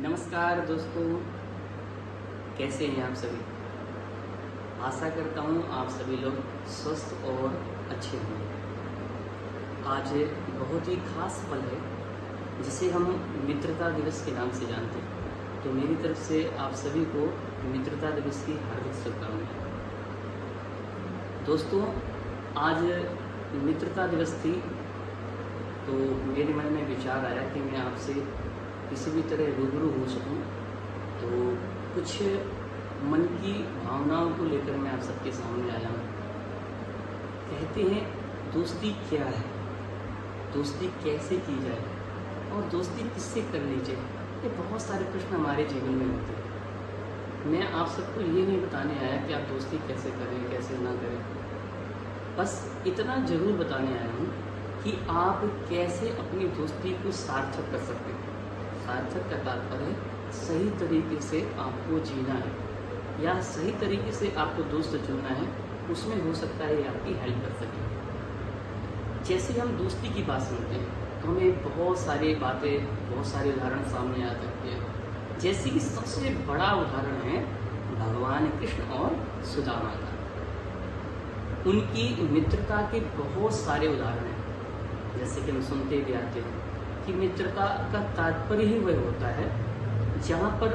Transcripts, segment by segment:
नमस्कार दोस्तों, कैसे हैं आप सभी। आशा करता हूँ आप सभी लोग स्वस्थ और अच्छे होंगे। आज बहुत ही खास पल है जिसे हम मित्रता दिवस के नाम से जानते हैं। तो मेरी तरफ से आप सभी को मित्रता दिवस की हार्दिक शुभकामनाएं। दोस्तों, आज मित्रता दिवस थी तो मेरे मन में विचार आया कि मैं आपसे किसी भी तरह रूबरू हो सकूं, तो कुछ मन की भावनाओं को लेकर मैं आप सबके सामने आया हूँ। कहते हैं दोस्ती क्या है, दोस्ती कैसे की जाए और दोस्ती किससे करनी चाहिए। ये बहुत सारे प्रश्न हमारे जीवन में होते हैं। मैं आप सबको ये नहीं बताने आया कि आप दोस्ती कैसे करें कैसे ना करें, बस इतना ज़रूर बताने आया हूँ कि आप कैसे अपनी दोस्ती को सार्थक कर सकते हैं। सार्थक का तात्पर्य सही तरीके से आपको जीना है या सही तरीके से आपको दोस्त चुनना है, उसमें हो सकता है ये आपकी हेल्प कर सके। जैसे हम दोस्ती की बात सुनते हैं तो हमें बहुत सारी बातें, बहुत सारे उदाहरण सामने आ सकते हैं। जैसे कि सबसे बड़ा उदाहरण है भगवान कृष्ण और सुदामा का। उनकी मित्रता के बहुत सारे उदाहरण हैं। जैसे कि हम सुनते भी आते हैं कि मित्रता का तात्पर्य ही वह होता है जहाँ पर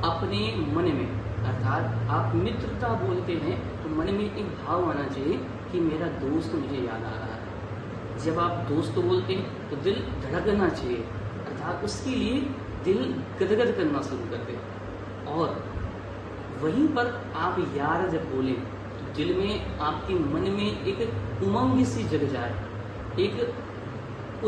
अपने मन में, अर्थात आप मित्रता बोलते हैं तो मन में एक भाव आना चाहिए कि मेरा दोस्त मुझे याद आ रहा है। जब आप दोस्त बोलते हैं तो दिल धड़कना चाहिए, अर्थात उसके लिए दिल गदगद करना शुरू कर दे। और वहीं पर आप यार जब बोलें तो दिल में, आपके मन में एक उमंग सी जग जाए, एक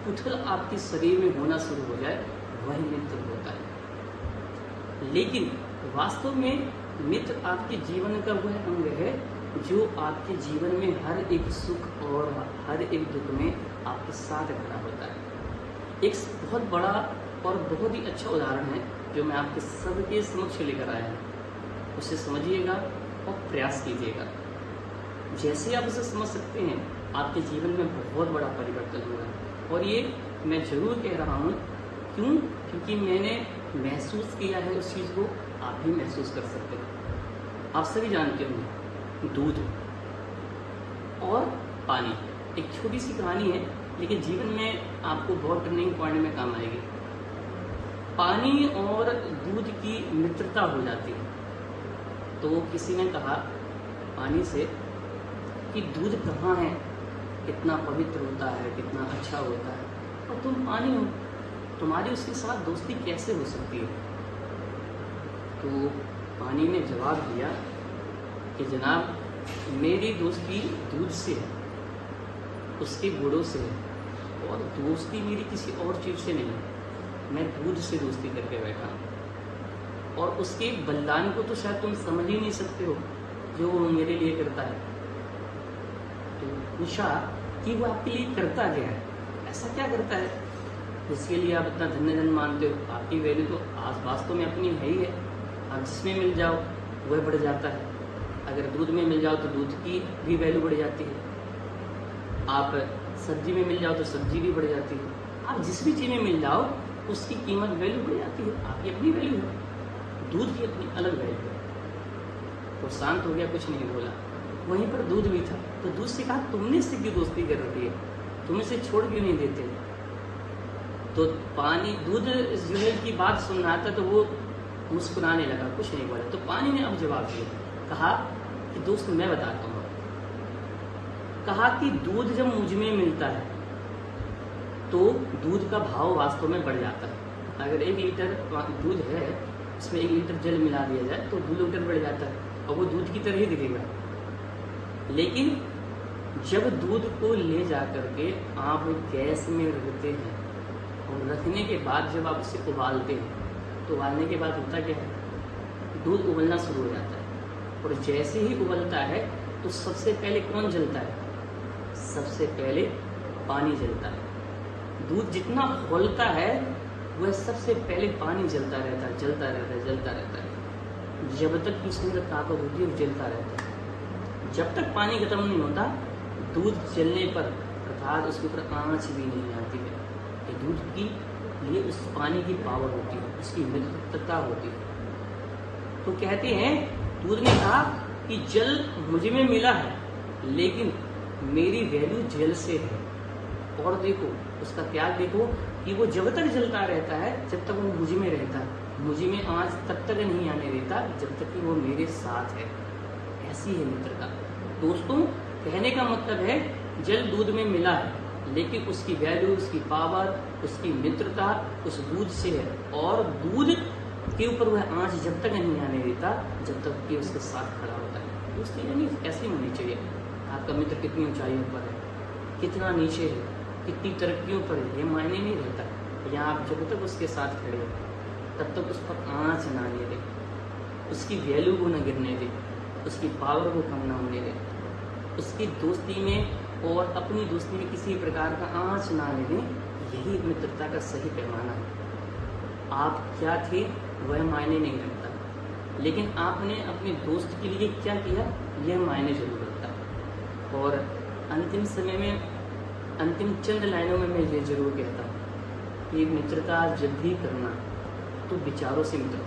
उथल आपके शरीर में होना शुरू हो जाए, वही मित्र होता है। लेकिन वास्तव में मित्र आपके जीवन का वह अंग है जो आपके जीवन में हर एक सुख और हर एक दुख में आपके साथ खड़ा होता है। एक बहुत बड़ा और बहुत ही अच्छा उदाहरण है जो मैं आपके सबके समक्ष लेकर आया हूँ। उसे समझिएगा और प्रयास कीजिएगा। जैसे आप उसे समझ सकते हैं, आपके जीवन में बहुत बड़ा परिवर्तन होगा। और ये मैं जरूर कह रहा हूँ, क्योंकि मैंने महसूस किया है उस चीज़ को, आप भी महसूस कर सकते हैं। आप सभी जानते होंगे दूध और पानी। एक छोटी सी कहानी है लेकिन जीवन में आपको बहुत टर्निंग पॉइंट में काम आएगी। पानी और दूध की मित्रता हो जाती है तो किसी ने कहा पानी से कि दूध कहाँ है, कितना पवित्र होता है, कितना अच्छा होता है, और तुम पानी हो, तुम्हारी उसके साथ दोस्ती कैसे हो सकती है। तो पानी ने जवाब दिया कि जनाब, मेरी दोस्ती दूध से है, उसके गुणों से है, और दोस्ती मेरी किसी और चीज़ से नहीं है। मैं दूध से दोस्ती करके बैठा हूँ और उसके बलिदान को तो शायद तुम समझ ही नहीं सकते हो जो वो मेरे लिए करता है। तो पूछा कि वो आपके लिए करता क्या है, ऐसा क्या करता है जिसके लिए आप इतना धन्य धन मानते हो। आपकी वैल्यू तो वास्तव में अपनी है ही है। आप जिसमें मिल जाओ वह बढ़ जाता है। अगर दूध में मिल जाओ तो दूध की भी वैल्यू बढ़ जाती है। आप सब्जी में मिल जाओ तो सब्जी भी बढ़ जाती है। आप जिस भी चीज़ में मिल जाओ उसकी कीमत, वैल्यू बढ़ जाती है। आपकी अपनी वैल्यू है, दूध की अपनी अलग वैल्यू है। तो शांत हो गया, कुछ नहीं बोला। वहीं पर दूध भी था तो दूध से कहा, तुमने इससे क्यों दोस्ती कर रखी है, तुम इसे छोड़ क्यों नहीं देते। तो पानी, दूध जो की बात सुन रहा था तो वो मुस्कुराने लगा, कुछ नहीं बोला। तो पानी ने अब जवाब दिया, कहा कि दोस्त मैं बताता हूँ। कहा कि दूध जब मुझ में मिलता है तो दूध का भाव वास्तव में बढ़ जाता है। अगर 1 लीटर दूध है, उसमें 1 लीटर जल मिला दिया जाए तो 2 लीटर बढ़ जाता है और वो दूध की तरह ही दिखेगा। लेकिन जब दूध को ले जा करके आप गैस में रखते हैं और रखने के बाद जब आप उसे उबालते हैं तो उबालने के बाद होता क्या है, दूध उबलना शुरू हो जाता है। और जैसे ही उबलता है तो सबसे पहले कौन जलता है, सबसे पहले पानी जलता है। दूध जितना खौलता है वह सबसे पहले पानी जलता रहता है, जलता रहता है, जलता रहता है, जब तक कि उसके अंदर ताकत होती है वो जलता रहता है। जब तक पानी खत्म नहीं होता, दूध जलने पर, अर्थात उसके ऊपर आँच भी नहीं आती है। ये दूध की लिए उस पानी की पावर होती है, उसकी मित्रता होती है। तो कहते हैं दूध ने कहा कि जल मुझ में मिला है, लेकिन मेरी वैल्यू जल से है। और देखो उसका त्याग, देखो कि वो जब तक जलता रहता है जब तक वो मुझ में रहता है, मुझ में आँच तब तक नहीं आने देता जब तक कि वो मेरे साथ है। ऐसी है मित्रता। दोस्तों, कहने का मतलब है जल दूध में मिला है, लेकिन उसकी वैल्यू, उसकी पावर, उसकी मित्रता उस दूध से है, और दूध के ऊपर वह आँच जब तक नहीं आने देता जब तक कि उसके साथ खड़ा होता है। दोस्तों, यानी ऐसी होनी चाहिए। आपका मित्र कितनी ऊंचाइयों पर है, कितना नीचे है, कितनी तरक्कियों पर है, ये मायने नहीं रहता। या आप जब तक उसके साथ खड़े हो तब तक उस पर आँच ना आने दे, उसकी वैल्यू को न गिरने दे, उसकी पावर को कम ना होने दे, उसकी दोस्ती में और अपनी दोस्ती में किसी प्रकार का आँच ना आने दें। यही मित्रता का सही पैमाना है। आप क्या थे वह मायने नहीं रखता, लेकिन आपने अपने दोस्त के लिए क्या किया यह मायने जरूर रखता है। और अंतिम समय में, अंतिम चंद लाइनों में मैं ये जरूर कहता हूँ कि मित्रता जब भी करना तो विचारों से मित्रता